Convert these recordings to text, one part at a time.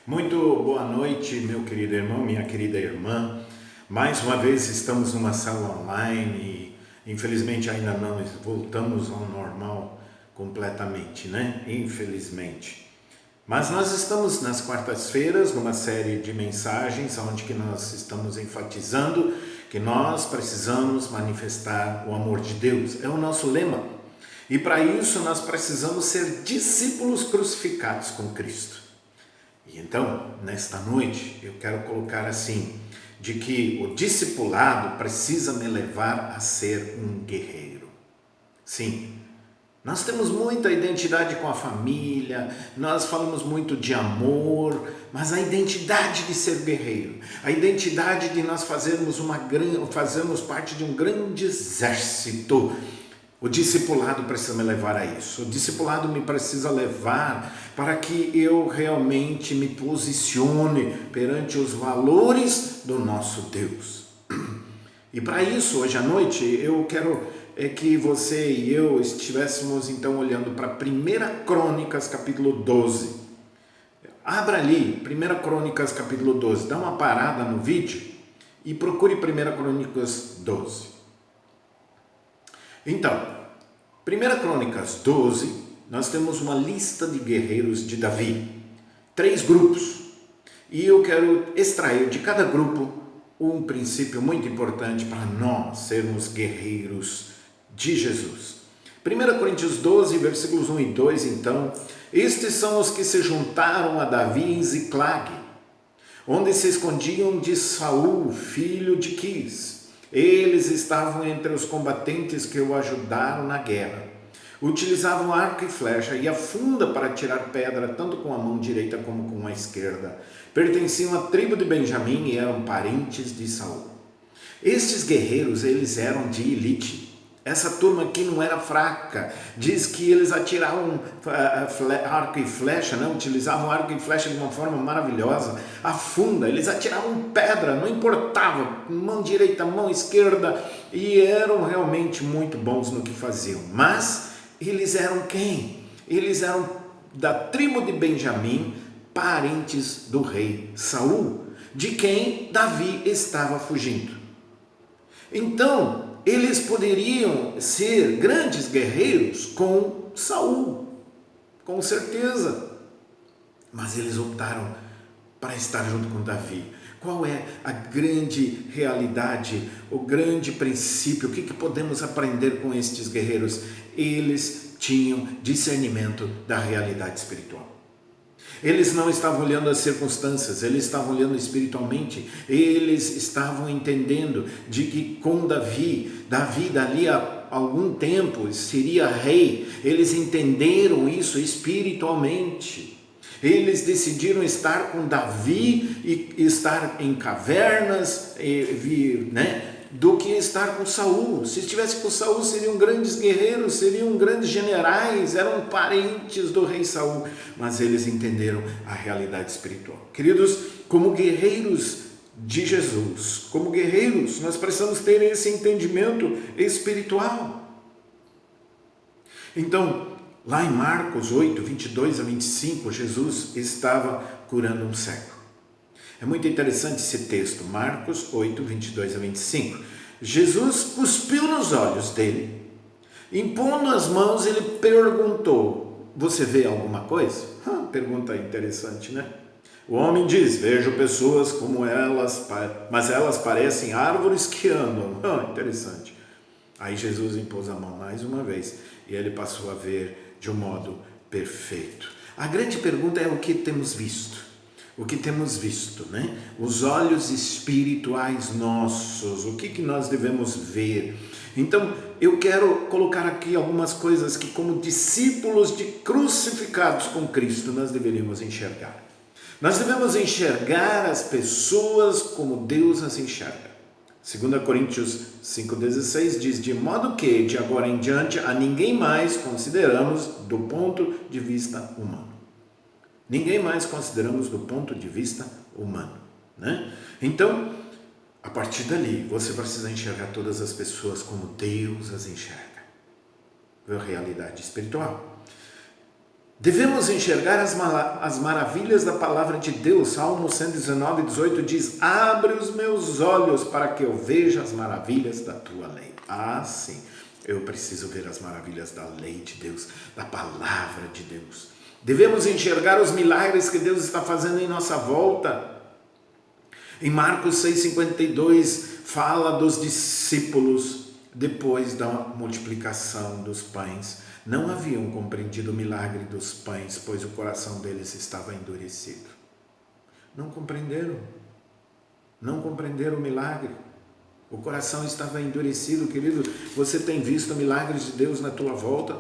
Muito boa noite, meu querido irmão, minha querida irmã. Mais uma vez estamos numa sala online e infelizmente ainda não voltamos ao normal completamente, né? Infelizmente. Mas nós estamos nas quartas-feiras numa série de mensagens onde que nós estamos enfatizando que nós precisamos manifestar o amor de Deus. É o nosso lema. E para isso nós precisamos ser discípulos crucificados com Cristo. E então, nesta noite, eu quero colocar assim, de que o discipulado precisa me levar a ser um guerreiro. Sim, nós temos muita identidade com a família, nós falamos muito de amor, mas a identidade de ser guerreiro, a identidade de nós fazermos parte de um grande exército. O discipulado precisa me levar a isso. O discipulado me precisa levar para que eu realmente me posicione perante os valores do nosso Deus. E para isso, hoje à noite, eu quero que você e eu estivéssemos então olhando para 1 Crônicas capítulo 12. Abra ali, 1 Crônicas capítulo 12, dá uma parada no vídeo e procure 1 Crônicas 12. Então, 1 Crônicas 12, nós temos uma lista de guerreiros de Davi, 3 grupos, e eu quero extrair de cada grupo um princípio muito importante para nós sermos guerreiros de Jesus. 1 Coríntios 12, versículos 1 e 2, então, estes são os que se juntaram a Davi em Ziclag, onde se escondiam de Saul, filho de Quis. Eles estavam entre os combatentes que o ajudaram na guerra. Utilizavam arco e flecha e a funda para tirar pedra, tanto com a mão direita como com a esquerda. Pertenciam à tribo de Benjamim e eram parentes de Saul. Estes guerreiros, eles eram de elite. Essa turma aqui não era fraca. Diz que eles atiravam arco e flecha, né? Utilizavam arco e flecha de uma forma maravilhosa. A funda, eles atiravam pedra, não importava, mão direita, mão esquerda, e eram realmente muito bons no que faziam. Mas eles eram quem? Eles eram da tribo de Benjamim, parentes do rei Saul, de quem Davi estava fugindo. Então, eles poderiam ser grandes guerreiros com Saul, com certeza. Mas eles optaram para estar junto com Davi. Qual é a grande realidade, o grande princípio? O que podemos aprender com estes guerreiros? Eles tinham discernimento da realidade espiritual. Eles não estavam olhando as circunstâncias, eles estavam olhando espiritualmente. Eles estavam entendendo de que com Davi dali a algum tempo seria rei. Eles entenderam isso espiritualmente. Eles decidiram estar com Davi e estar em cavernas, do que estar com Saul. Se estivesse com Saul, seriam grandes guerreiros, seriam grandes generais, eram parentes do rei Saul, mas eles entenderam a realidade espiritual. Queridos, como guerreiros de Jesus, como guerreiros, nós precisamos ter esse entendimento espiritual. Então, lá em Marcos 8, 22 a 25, Jesus estava curando um cego. É muito interessante esse texto, Marcos 8, 22 a 25. Jesus cuspiu nos olhos dele, impondo as mãos, ele perguntou: você vê alguma coisa? Pergunta interessante, né? O homem diz: vejo pessoas como elas, mas elas parecem árvores que andam. Interessante. Aí Jesus impôs a mão mais uma vez e ele passou a ver de um modo perfeito. A grande pergunta é: o que temos visto? O que temos visto, né? Os olhos espirituais nossos, o que nós devemos ver? Então, eu quero colocar aqui algumas coisas que, como discípulos de crucificados com Cristo, nós deveríamos enxergar. Nós devemos enxergar as pessoas como Deus as enxerga. 2 Coríntios 5,16 diz: de modo que, de agora em diante, a ninguém mais consideramos do ponto de vista humano. Ninguém mais consideramos do ponto de vista humano, né? Então, a partir dali, você precisa enxergar todas as pessoas como Deus as enxerga. É a realidade espiritual. Devemos enxergar as maravilhas da palavra de Deus. Salmo 119, 18 diz: abre os meus olhos para que eu veja as maravilhas da tua lei. Ah, sim, eu preciso ver as maravilhas da lei de Deus, da palavra de Deus. Devemos enxergar os milagres que Deus está fazendo em nossa volta. Em Marcos 6,52 fala dos discípulos depois da multiplicação dos pães. Não haviam compreendido o milagre dos pães, pois o coração deles estava endurecido. Não compreenderam o milagre. O coração estava endurecido, querido. Você tem visto milagres de Deus na tua volta?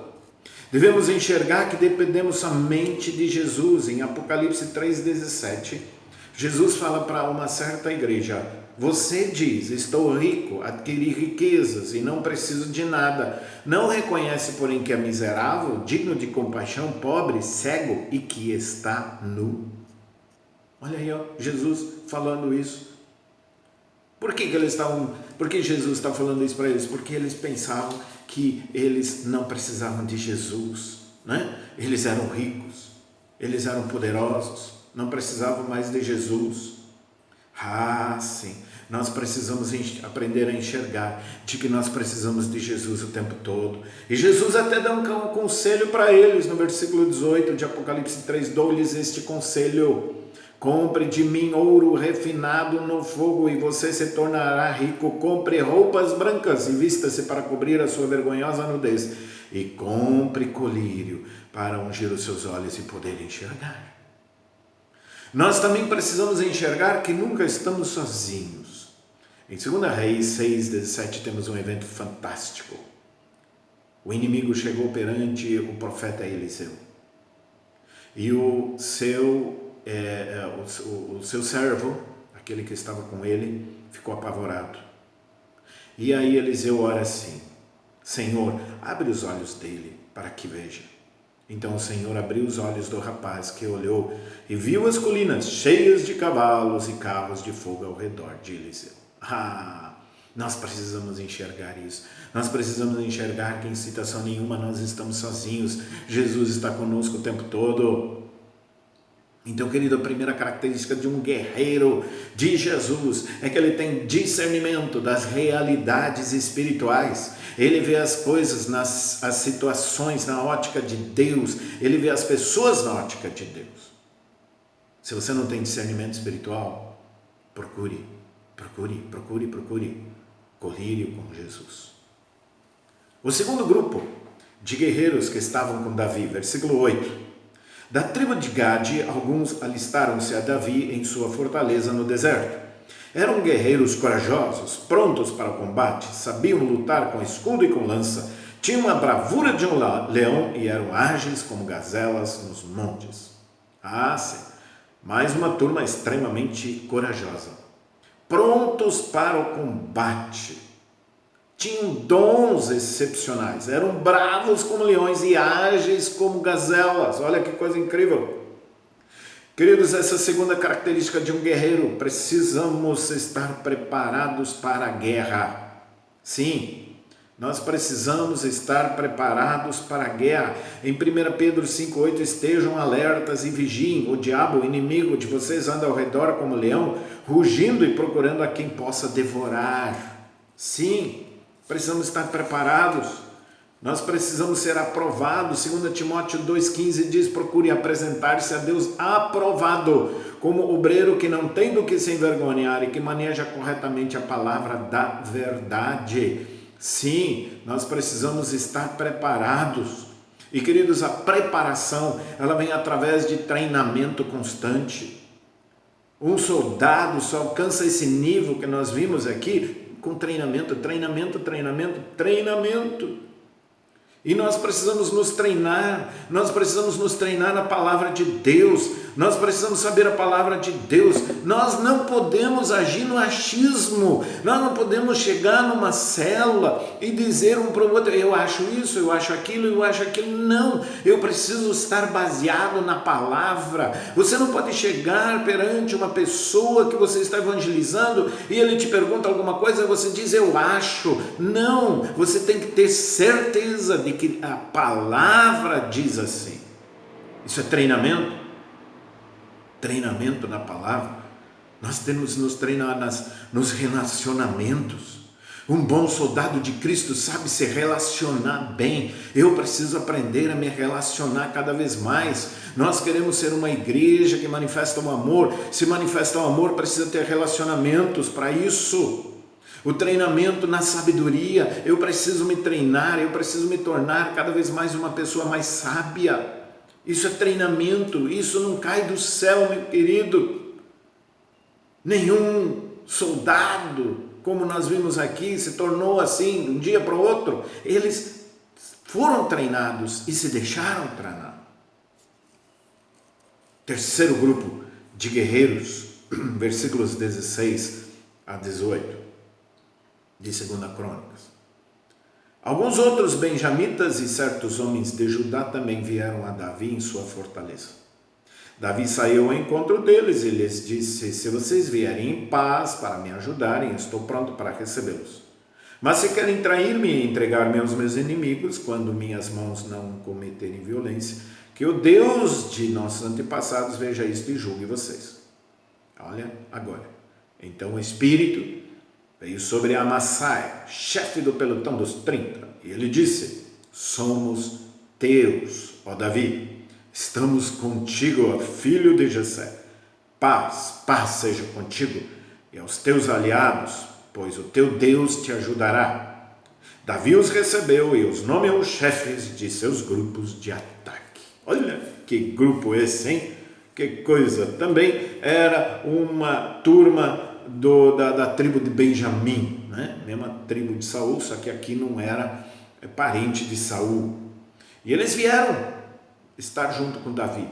Devemos enxergar que dependemos somente de Jesus. Em Apocalipse 3,17, Jesus fala para uma certa igreja: você diz, estou rico, adquiri riquezas e não preciso de nada. Não reconhece, porém, que é miserável, digno de compaixão, pobre, cego e que está nu. Olha aí, Jesus falando isso. Por que Jesus está falando isso para eles? Porque eles pensavam que eles não precisavam de Jesus, né? Eles eram ricos, eles eram poderosos, não precisavam mais de Jesus. Ah, sim, nós precisamos aprender a enxergar de que nós precisamos de Jesus o tempo todo. E Jesus até dá um conselho para eles, no versículo 18 de Apocalipse 3, dou-lhes este conselho: compre de mim ouro refinado no fogo e você se tornará rico. Compre roupas brancas e vista-se para cobrir a sua vergonhosa nudez. E compre colírio para ungir os seus olhos e poder enxergar. Nós também precisamos enxergar que nunca estamos sozinhos. Em 2 Reis 6,17 temos um evento fantástico. O inimigo chegou perante o profeta Eliseu. E o seu servo, aquele que estava com ele, ficou apavorado. E aí Eliseu ora assim: Senhor, abre os olhos dele para que veja. Então o Senhor abriu os olhos do rapaz, que olhou e viu as colinas cheias de cavalos e carros de fogo ao redor de Eliseu. Nós precisamos enxergar isso. Nós precisamos enxergar que em situação nenhuma nós estamos sozinhos. Jesus está conosco o tempo todo. Então, querido, a primeira característica de um guerreiro de Jesus é que ele tem discernimento das realidades espirituais. Ele vê as coisas, as situações na ótica de Deus. Ele vê as pessoas na ótica de Deus. Se você não tem discernimento espiritual, procure colírio com Jesus. O segundo grupo de guerreiros que estavam com Davi, versículo 8. Da tribo de Gade, alguns alistaram-se a Davi em sua fortaleza no deserto. Eram guerreiros corajosos, prontos para o combate, sabiam lutar com escudo e com lança, tinham a bravura de um leão e eram ágeis como gazelas nos montes. Sim, mais uma turma extremamente corajosa. Prontos para o combate. Tinham dons excepcionais, eram bravos como leões e ágeis como gazelas. Olha que coisa incrível. Queridos, essa segunda característica de um guerreiro: precisamos estar preparados para a guerra. Sim, nós precisamos estar preparados para a guerra. Em 1 Pedro 5,8, estejam alertas e vigiem. O diabo, o inimigo de vocês, anda ao redor como leão, rugindo e procurando a quem possa devorar. Sim, precisamos estar preparados. Nós precisamos ser aprovados. 2 Timóteo 2,15 diz: procure apresentar-se a Deus aprovado, como obreiro que não tem do que se envergonhar e que maneja corretamente a palavra da verdade. Sim, nós precisamos estar preparados. E, queridos, a preparação, ela vem através de treinamento constante. Um soldado só alcança esse nível que nós vimos aqui com treinamento. E nós precisamos nos treinar na palavra de Deus, nós precisamos saber a palavra de Deus. Nós não podemos agir no achismo, nós não podemos chegar numa célula e dizer um para o outro: eu acho isso, eu acho aquilo. Não, eu preciso estar baseado na palavra. Você não pode chegar perante uma pessoa que você está evangelizando e ele te pergunta alguma coisa e você diz: eu acho. Não, você tem que ter certeza de que a palavra diz assim. Isso é treinamento? Treinamento da palavra. Nós temos que nos treinar nos relacionamentos. Um bom soldado de Cristo sabe se relacionar bem. Eu preciso aprender a me relacionar cada vez mais. Nós queremos ser uma igreja que manifesta o amor. Se manifesta o amor, precisa ter relacionamentos para isso. O treinamento na sabedoria. Eu preciso me treinar, eu preciso me tornar cada vez mais uma pessoa mais sábia. Isso é treinamento, isso não cai do céu, meu querido. Nenhum soldado, como nós vimos aqui, se tornou assim de um dia para o outro. Eles foram treinados e se deixaram treinar. Terceiro grupo de guerreiros, versículos 16 a 18, de 2 Crônicas. Alguns outros benjamitas e certos homens de Judá também vieram a Davi em sua fortaleza. Davi saiu ao encontro deles e lhes disse: se vocês vierem em paz para me ajudarem, estou pronto para recebê-los. Mas se querem trair-me e entregar-me aos meus inimigos, quando minhas mãos não cometerem violência, que o Deus de nossos antepassados veja isto e julgue vocês. Olha agora. Então o Espírito veio sobre Amassai, chefe do pelotão dos 30, e ele disse: somos teus, ó Davi. Estamos contigo, ó filho de Jessé. Paz seja contigo e aos teus aliados, pois o teu Deus te ajudará. Davi os recebeu e os nomeou chefes de seus grupos de ataque. Olha que grupo esse, hein? Que coisa! Também era uma turma da tribo de Benjamim, né? Mesma tribo de Saul, só que aqui não era parente de Saul. E eles vieram estar junto com Davi.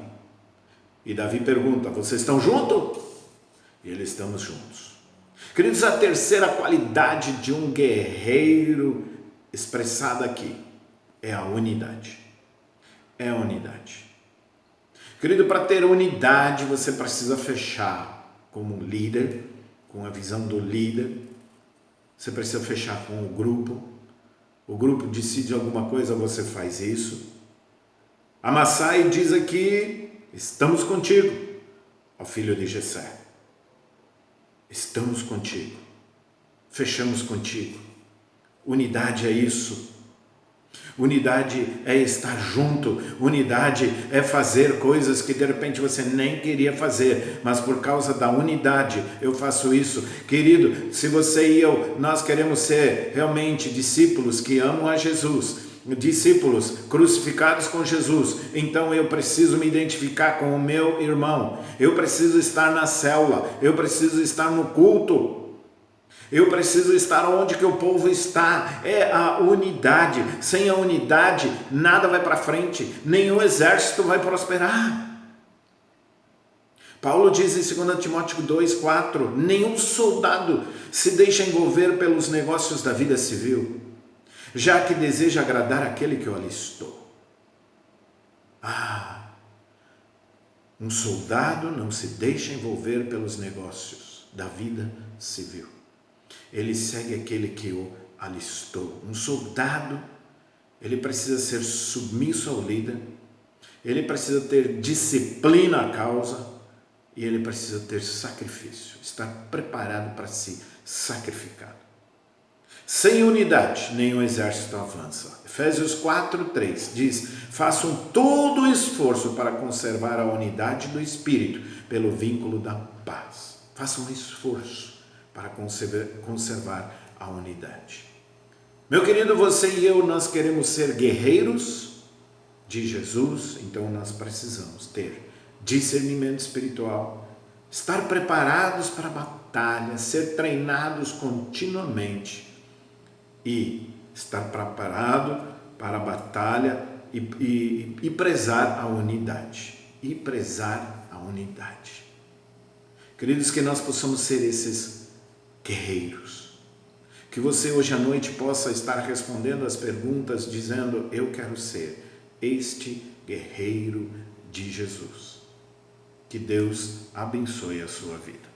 E Davi pergunta: vocês estão juntos? E eles: estamos juntos. Queridos, a terceira qualidade de um guerreiro expressada aqui é a unidade. É a unidade. Querido, para ter unidade você precisa fechar como líder, com a visão do líder. Você precisa fechar com o grupo. O grupo decide alguma coisa, você faz isso. Amassai diz aqui: estamos contigo, ó filho de Jessé. Estamos contigo. Fechamos contigo. Unidade é isso. Unidade é estar junto. Unidade é fazer coisas que de repente você nem queria fazer, mas por causa da unidade eu faço isso. Querido, se você e eu, nós queremos ser realmente discípulos que amam a Jesus, discípulos crucificados com Jesus, então eu preciso me identificar com o meu irmão, eu preciso estar na célula, eu preciso estar no culto, eu preciso estar onde que o povo está. É a unidade. Sem a unidade nada vai para frente, nenhum exército vai prosperar. Paulo diz em 2 Timóteo 2,4: nenhum soldado se deixa envolver pelos negócios da vida civil, já que deseja agradar aquele que o alistou. Um soldado não se deixa envolver pelos negócios da vida civil. Ele segue aquele que o alistou. Um soldado, ele precisa ser submisso ao líder, ele precisa ter disciplina à causa e ele precisa ter sacrifício, estar preparado para se sacrificar. Sem unidade, nenhum exército avança. Efésios 4:3 diz: façam todo o esforço para conservar a unidade do Espírito pelo vínculo da paz. Façam um esforço para conservar a unidade. Meu querido, você e eu, nós queremos ser guerreiros de Jesus, então nós precisamos ter discernimento espiritual, estar preparados para a batalha, ser treinados continuamente e estar preparado para a batalha e prezar a unidade. E prezar a unidade. Queridos, que nós possamos ser esses guerreiros. Que você hoje à noite possa estar respondendo as perguntas dizendo: eu quero ser este guerreiro de Jesus. Que Deus abençoe a sua vida.